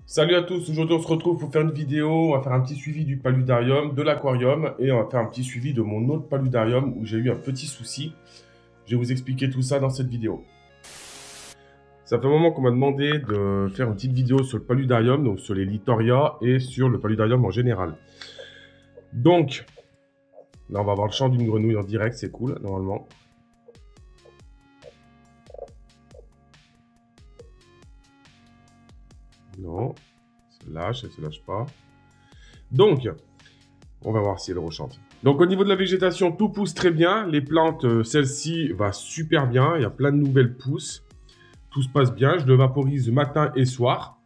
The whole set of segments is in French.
Salut à tous, aujourd'hui on se retrouve pour faire une vidéo, on va faire un petit suivi du paludarium, de l'aquarium et on va faire un petit suivi de mon autre paludarium où j'ai eu un petit souci. Je vais vous expliquer tout ça dans cette vidéo. Ça fait un moment qu'on m'a demandé de faire une petite vidéo sur le paludarium, donc sur les littoria et sur le paludarium en général. Donc, là on va voir le chant d'une grenouille en direct, c'est cool normalement. Non, elle se lâche pas. Donc, on va voir si elle rechante. Donc au niveau de la végétation, tout pousse très bien. Les plantes, celle-ci va super bien. Il y a plein de nouvelles pousses. Tout se passe bien. Je le vaporise matin et soir.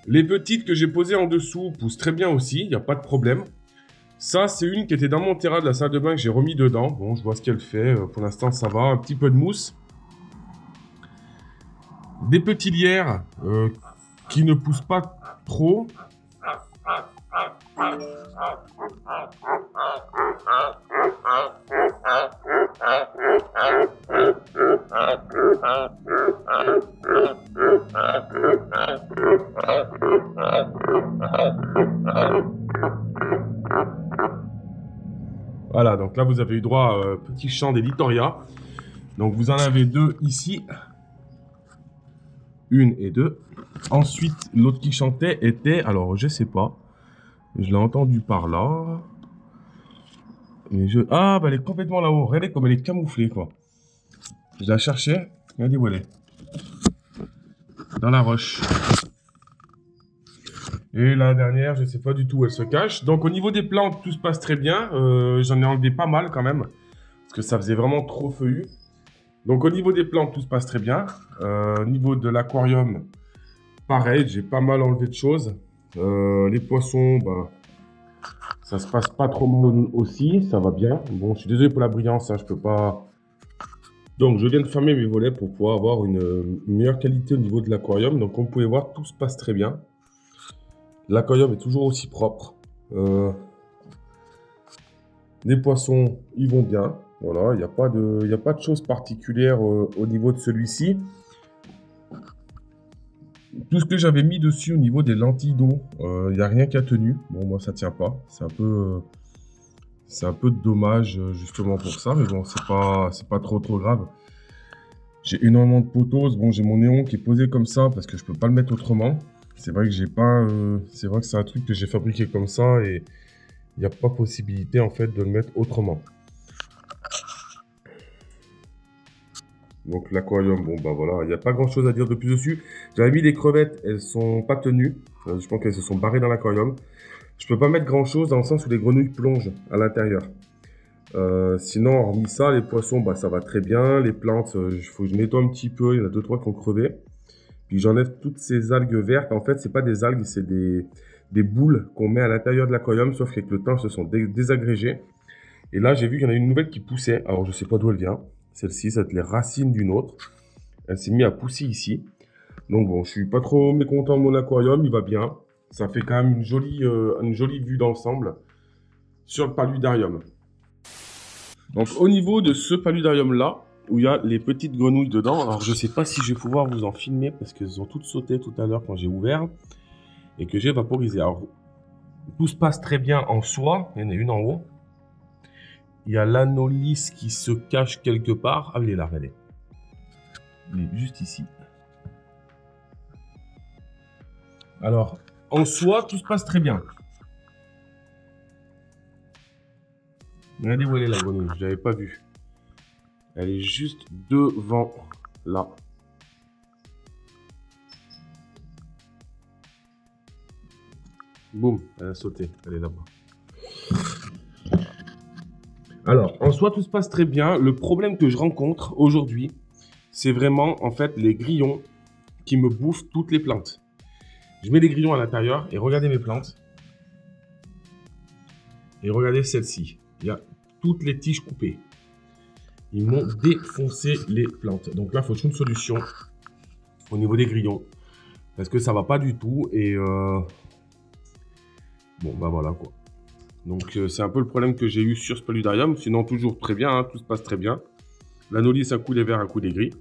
Les petites que j'ai posées en dessous poussent très bien aussi. Il n'y a pas de problème. Ça, c'est une qui était dans mon terrain de la salle de bain que j'ai remis dedans. Bon, je vois ce qu'elle fait. Pour l'instant, ça va. Un petit peu de mousse. Des petits lierres qui ne poussent pas trop. Voilà, donc là vous avez eu droit à petit champ des littoria. Donc vous en avez deux ici. Une et deux. Ensuite, l'autre qui chantait était, alors je sais pas. Je l'ai entendu par là. Mais ah, bah elle est complètement là-haut. Regardez comme elle est camouflée, quoi. Je la cherchais. Regardez où elle est. Dans la roche. Et la dernière, je sais pas du tout où elle se cache. Donc au niveau des plantes, tout se passe très bien. J'en ai enlevé pas mal quand même. Parce que ça faisait vraiment trop feuillu. Donc au niveau des plantes, tout se passe très bien. Au niveau de l'aquarium, pareil, j'ai pas mal enlevé de choses. Les poissons, bah, ça se passe pas trop mal aussi, ça va bien. Bon, je suis désolé pour la brillance, hein, je peux pas... Donc je viens de fermer mes volets pour pouvoir avoir une meilleure qualité au niveau de l'aquarium. Donc comme vous pouvez voir, tout se passe très bien. L'aquarium est toujours aussi propre. Les poissons, ils vont bien. Voilà, il n'y a pas de choses particulières au niveau de celui-ci. Tout ce que j'avais mis dessus au niveau des lentilles d'eau, il n'y a rien qui a tenu. Bon, moi, ça tient pas. C'est un peu dommage justement pour ça. Mais bon, c'est pas trop grave. J'ai énormément de potos. Bon, j'ai mon néon qui est posé comme ça parce que je peux pas le mettre autrement. C'est vrai que j'ai pas... c'est vrai que c'est un truc que j'ai fabriqué comme ça et il n'y a pas possibilité en fait de le mettre autrement. Donc l'aquarium, bon bah voilà, il n'y a pas grand chose à dire de plus dessus. J'avais mis des crevettes, elles sont pas tenues. Je pense qu'elles se sont barrées dans l'aquarium. Je peux pas mettre grand chose dans le sens où les grenouilles plongent à l'intérieur. Sinon, hormis ça, les poissons, bah ça va très bien. Les plantes, il faut que je nettoie un petit peu. Il y en a 2-3 qui ont crevé. Puis j'enlève toutes ces algues vertes. En fait, c'est pas des algues, c'est des boules qu'on met à l'intérieur de l'aquarium, sauf qu'avec le temps, elles se sont désagrégées. Et là, j'ai vu qu'il y en a une nouvelle qui poussait. Alors, je sais pas d'où elle vient. Celle-ci, ça va être les racines d'une autre. Elle s'est mise à pousser ici. Donc bon, je suis pas trop mécontent de mon aquarium, il va bien. Ça fait quand même une jolie vue d'ensemble sur le paludarium. Donc au niveau de ce paludarium-là, où il y a les petites grenouilles dedans, alors je sais pas si je vais pouvoir vous en filmer parce qu'elles ont toutes sauté tout à l'heure quand j'ai ouvert et que j'ai vaporisé. Alors, tout se passe très bien en soi, il y en a une en haut. Il y a l'anolis qui se cache quelque part. Ah, il est là, regardez. Il est juste ici. Alors, en soi, tout se passe très bien. Regardez où elle est la grenouille, je l'avais pas vue. Elle est juste devant, là. Boum, elle a sauté, elle est là-bas. Alors, en soi, tout se passe très bien. Le problème que je rencontre aujourd'hui, c'est vraiment, en fait, les grillons qui me bouffent toutes les plantes. Je mets des grillons à l'intérieur et regardez mes plantes. Et regardez celle-ci. Il y a toutes les tiges coupées. Ils m'ont défoncé les plantes. Donc là, il faut trouver une solution au niveau des grillons. Parce que ça va pas du tout. Et bon, bah voilà quoi. Donc c'est un peu le problème que j'ai eu sur ce paludarium. Sinon, toujours très bien, hein, tout se passe très bien. L'anolis, un coup des verts, un coup des gris.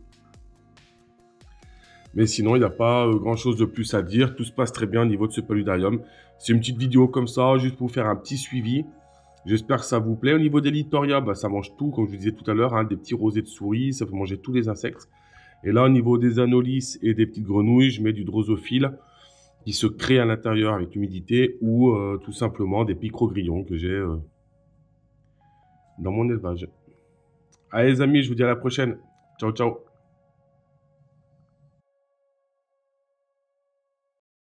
Mais sinon, il n'y a pas grand-chose de plus à dire. Tout se passe très bien au niveau de ce paludarium. C'est une petite vidéo comme ça, juste pour faire un petit suivi. J'espère que ça vous plaît. Au niveau des Littoria, bah, ça mange tout, comme je vous disais tout à l'heure, hein, des petits rosés de souris, ça peut manger tous les insectes. Et là, au niveau des anolis et des petites grenouilles, je mets du drosophile qui se crée à l'intérieur avec l'humidité ou tout simplement des picrogrillons que j'ai dans mon élevage. Allez les amis, je vous dis à la prochaine. Ciao, ciao.